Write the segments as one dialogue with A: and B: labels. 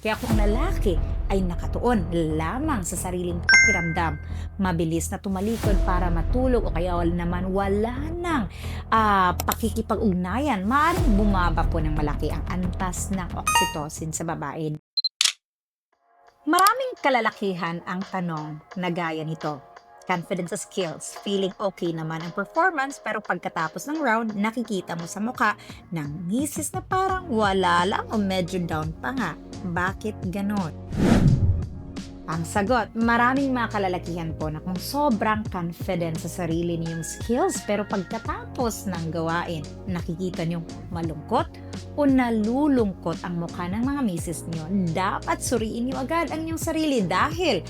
A: Kaya kung lalaki ay nakatuon lamang sa sariling pakiramdam, mabilis na tumalikod para matulog o kaya naman wala nang pakikipag-ugnayan, maaaring bumaba po ng malaki ang antas ng oxytocin sa babae. Maraming kalalakihan ang tanong na gaya nito. Confidence sa skills, feeling okay naman ang performance pero pagkatapos ng round, nakikita mo sa muka ng misis na parang wala lang o medyo down pa nga. Bakit ganon? Ang sagot, maraming mga kalalakihan po na kung sobrang confident sa sarili niyong skills pero pagkatapos ng gawain, nakikita niyong malungkot o nalulungkot ang mukha ng mga misis niyo, dapat suriin niyo agad ang inyong sarili dahil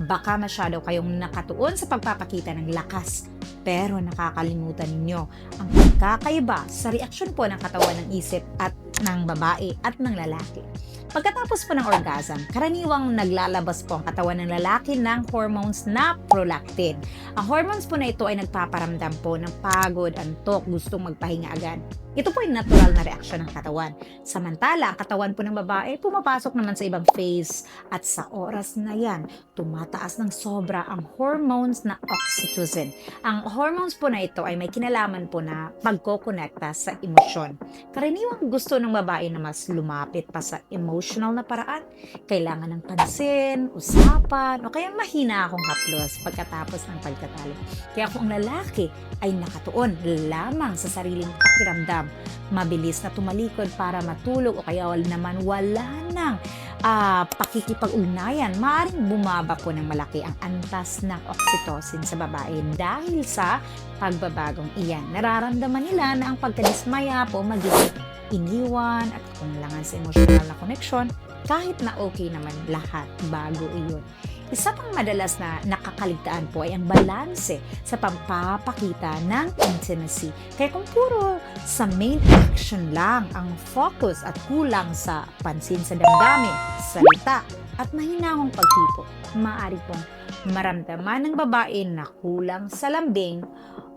A: baka masyado kayong nakatuon sa pagpapakita ng lakas. Pero nakakalimutan ninyo ang pagkakaiba sa reaksyon po ng katawan ng isip at ng babae at ng lalaki. Pagkatapos po ng orgasm, karaniwang naglalabas po ang katawan ng lalaki ng hormones na prolactin. Ang hormones po na ito ay nagpaparamdam po ng pagod, antok, gustong magpahinga agad. Ito po ay natural na reaksyon ng katawan. Samantala, ang katawan po ng babae pumapasok naman sa ibang phase at sa oras na yan, tumataas ng sobra ang hormones na oxytocin. Ang hormones po na ito ay may kinalaman po na pagkokonekta sa emosyon. Karaniwang gusto ng babae na mas lumapit pa sa emotional na paraan. Kailangan ng pansin, usapan, o kaya mahina akong haplos pagkatapos ng pagtatalo. Kaya kung ang lalaki ay nakatuon lamang sa sariling pakiramdam, mabilis na tumalikod para matulog o kaya naman wala nang pakikipag-ugnayan, maaaring bumaba po ng malaki ang antas ng oxytocin sa babae dahil sa pagbabagong iyan. Nararamdaman nila na ang pagkadismaya po magiging iniwan at kumulangan sa emosyonal na koneksyon kahit na okay naman lahat bago iyon. Isa pang madalas na nakakaligtaan po ay ang balanse sa pagpapakita ng intimacy. Kaya kung puro sa main action lang ang focus at kulang sa pansin sa damdamin, salita at mahinahong pagtipo, maaari pong maramdaman ng babae na kulang sa lambing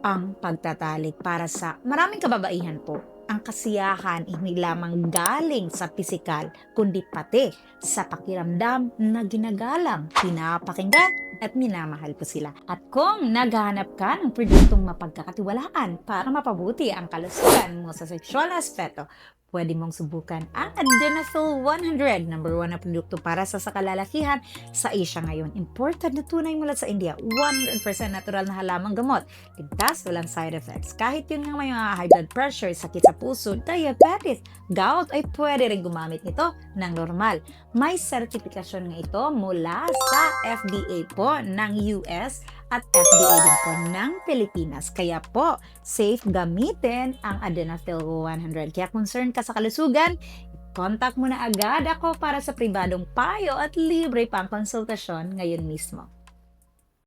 A: ang pagtatalik. Para sa maraming kababaihan po, ang kasiyahan hindi lamang galing sa pisikal, kundi pati sa pakiramdam na ginagalang, pinapakinggan at minamahal po sila. At kung naghahanap ka ng produktong mapagkakatiwalaan para mapabuti ang kalusugan mo sa sexual na aspeto, pwede mong subukan ang Adenafil 100, number 1 na produkto para sa kalalakihan sa Asia ngayon. Imported na tunay mula sa India, 100% natural na halamang gamot. Ligtas, walang side effects. Kahit yun nga may mga high blood pressure, sakit sa puso, diabetes, gout, ay pwede rin gumamit nito ng normal. May sertifikasyon nga ito mula sa FDA po ng US at FDA din po ng Pilipinas. Kaya po, safe gamitin ang Adenafil 100. Kaya concerned ka sa kalusugan, contact mo na agad ako para sa pribadong payo at libre pang konsultasyon ngayon mismo.